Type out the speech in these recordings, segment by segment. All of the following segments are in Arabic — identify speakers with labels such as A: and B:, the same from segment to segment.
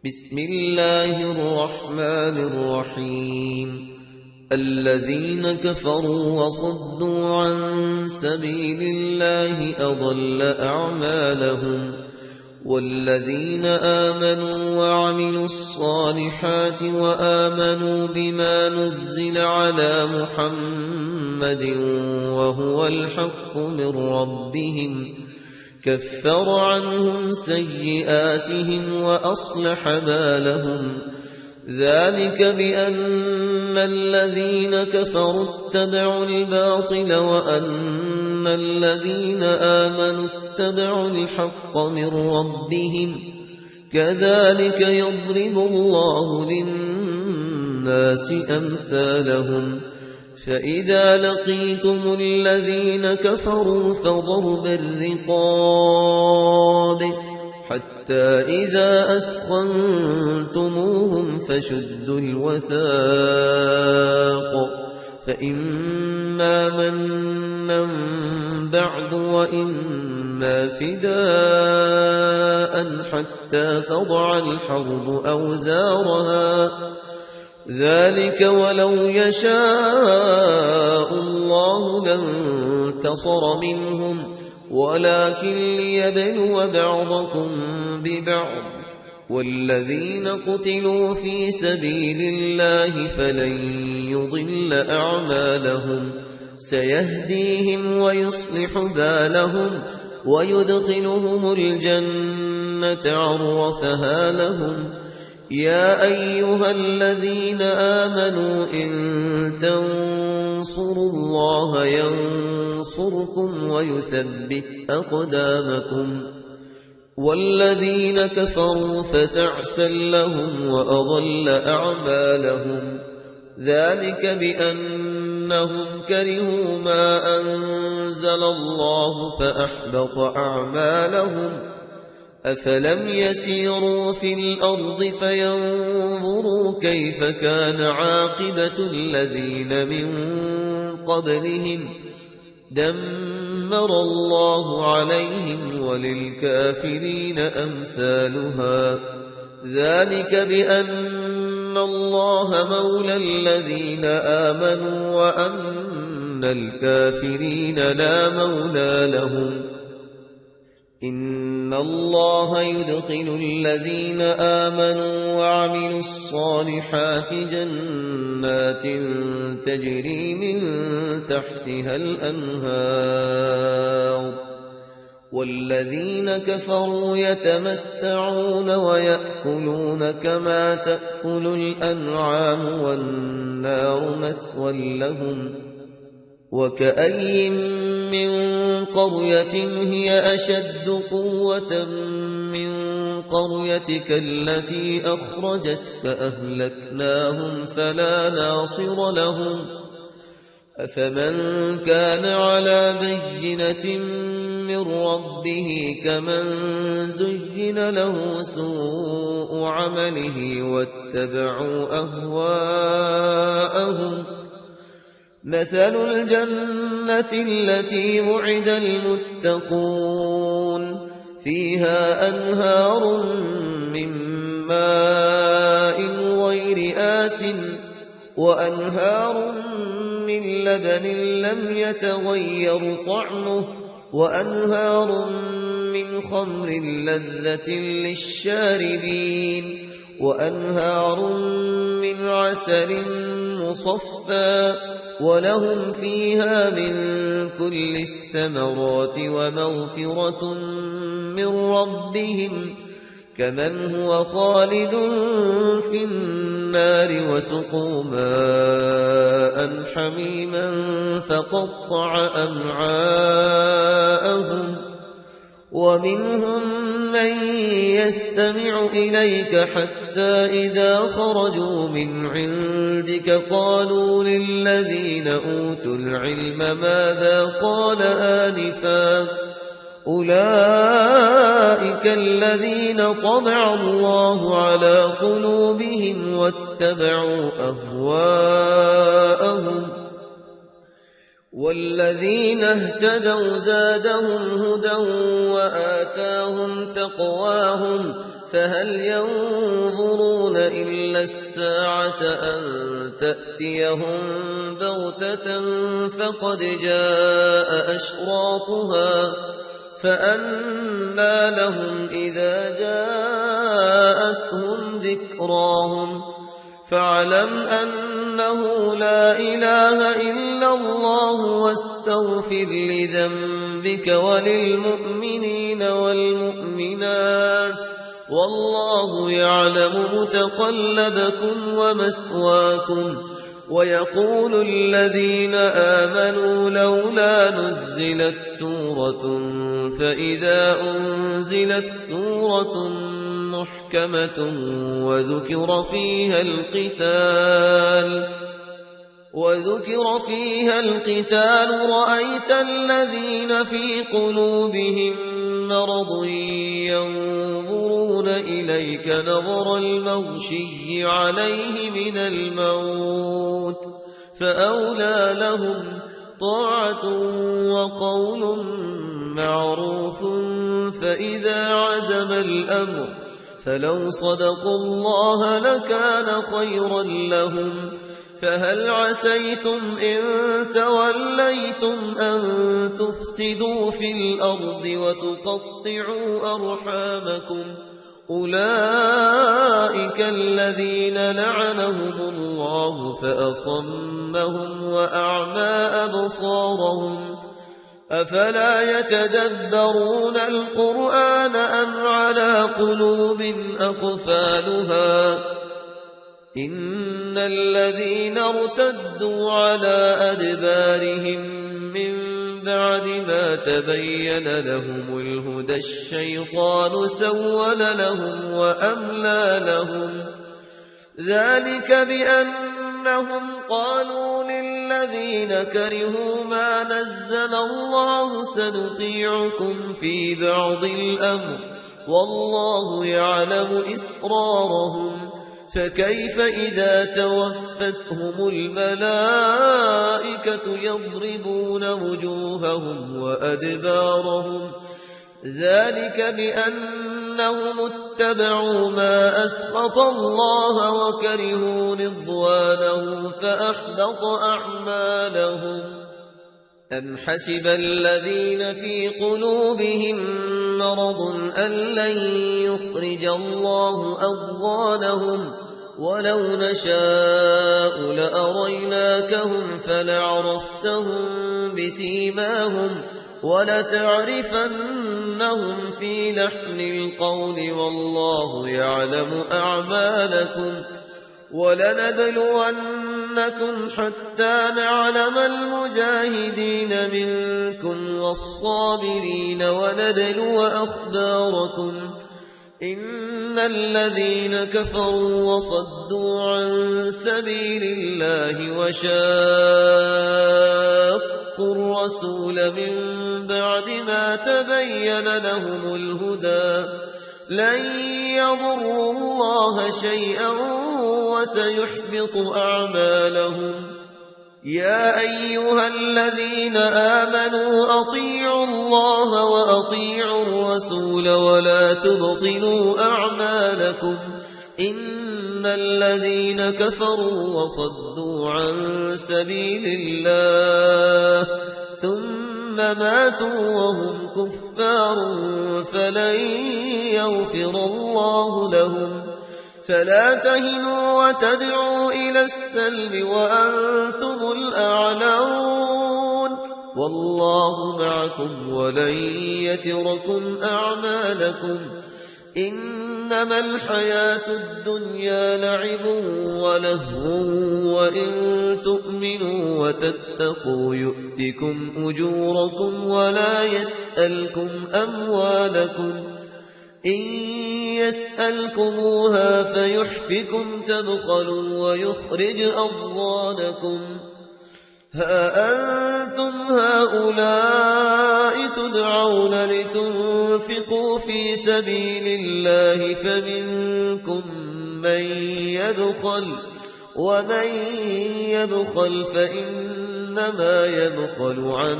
A: بسم الله الرحمن الرحيم. الذين كفروا وصدوا عن سبيل الله أضل أعمالهم، والذين آمنوا وعملوا الصالحات وآمنوا بما نزل على محمد وهو الحق من ربهم كفر عنهم سيئاتهم وأصلح بالهم. ذلك بأن الذين كفروا اتبعوا الباطل وأن الذين آمنوا اتبعوا الحق من ربهم، كذلك يضرب الله للناس أمثالهم. فإذا لقيتم الذين كفروا فضرب الرقاب حتى إذا أثخنتموهم فشدوا الوثاق، فإما منا بعد وإما فداء حتى تضع الحرب أوزارها. ذلك ولو يشاء الله لانتصر منهم، ولكن ليبلو بعضكم ببعض. والذين قتلوا في سبيل الله فلن يضل أعمالهم، سيهديهم ويصلح بالهم ويدخلهم الجنة عرفها لهم. يا أيها الذين آمنوا إن تنصروا الله ينصركم ويثبت أقدامكم. والذين كفروا فتعسا لهم وأضل أعمالهم. ذلك بأنهم كرهوا ما أنزل الله فأحبط أعمالهم. أفلم يسيروا في الأرض فينظروا كيف كان عاقبة الذين من قبلهم، دمر الله عليهم وللكافرين أمثالها. ذلك بأن الله مولى الذين آمنوا وأن الكافرين لا مولى لهم. إن الله يدخل الذين آمنوا وعملوا الصالحات جنات تجري من تحتها الأنهار، والذين كفروا يتمتعون ويأكلون كما تأكل الأنعام والنار مثوى لهم. وكأي من قرية هي أشد قوة من قريتك التي أخرجتك أهلكناهم فلا ناصر لهم. أفمن كان على بينة من ربه كمن زين له سوء عمله واتبعوا أهواءهم. مثل الجنة التي وعد المتقون فيها أنهار من ماء غير آسٍ وأنهار من لبن لم يتغير طعمه وأنهار من خمر لذة للشاربين وأنهار من عسل مصفى ولهم فيها من كل الثمرات ومغفرة من ربهم كمن هو خالد في النار وسقوا ماء حميما فقطع أمعاءهم. ومنهم من يستمع إليك حتى إذا خرجوا من عندك قالوا للذين أوتوا العلم ماذا قال آنفا أولئك الذين طبع الله على قلوبهم واتبعوا أهواءهم. والذين اهتدوا زادهم هدى وآتاهم تقواهم فهل ينظرون إلا الساعة أن تأتيهم بغتة فقد جاء أشراطها فأنى لهم إذا جاءتهم ذكراهم فاعلم أنه لا إله إلا الله واستغفر لذنبك وللمؤمنين والمؤمنات والله يعلم متقلبكم ومثواكم. ويقول الذين آمنوا لولا نزلت سورة فإذا أنزلت سورة محكمة وذكر فيها القتال رأيت الذين في قلوبهم مرض ينظرون إليك نظر المغشي عليه من الموت فأولى لهم طاعة وقول معروف فإذا عزم الأمر فلو صدقوا الله لكان خيرا لهم. فهل عسيتم إن توليتم أن تفسدوا في الأرض وتقطعوا أرحامكم أولئك الذين لعنهم الله فأصمهم وأعمى أبصارهم أفلا يتدبرون القرآن أم على قلوب أقفالها إن الذين ارتدوا على أدبارهم من بعد ما تبين لهم الهدى الشيطان سول لهم وأملى لهم ذلك بأنهم قالوا للذين كرهوا ما نزل الله سنطيعكم في بعض الأمر والله يعلم إسرارهم فكيف إذا توفتهم الملائكة يضربون وجوههم وأدبارهم ذلك بأنهم اتبعوا ما أسخط الله وكرهوا رضوانه فأحبط أعمالهم. أم حسب الذين في قلوبهم مرض أن لن يخرج الله أضغانهم ولو نشاء لأريناكهم فلعرفتهم بسيماهم ولتعرفنهم في لحن القول والله يعلم أعمالكم. ولنبلونكم حتى نعلم المجاهدين منكم والصابرين ونبلو أخباركم إن الذين كفروا وصدوا عن سبيل الله وشاقوا الرسول من بعد ما تبين لهم الهدى لن يضروا الله شيئا وسيحبط أعمالهم. يا أيها الذين آمنوا أطيعوا الله وأطيعوا الرسول ولا تبطلوا أعمالكم إن الذين كفروا وصدوا عن سبيل الله ثم ماتوا وهم كفار فلن يغفر الله لهم. فلا تهنوا وتدعوا إلى السلم وأنتم الأعلون والله معكم ولن يتركم أعمالكم. إنما الحياة الدنيا لعب ولهو وإن تؤمنوا وتتقوا يؤتكم أجوركم ولا يسألكم أموالكم إن يسألكموها فيحفكم تبخلوا ويخرج أضغانكم. ها أنتم هؤلاء تدعون لتنفقوا في سبيل الله فمنكم من يبخل ومن يبخل فإنما يبخل عن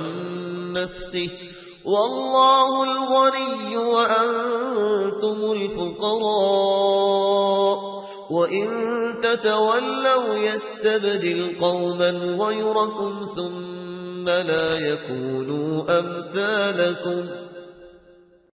A: نفسه والله الغني وأنتم وأنتم الفقراء وإن تتولوا يستبدل قوما غيركم ثم لا يكونوا أمثالكم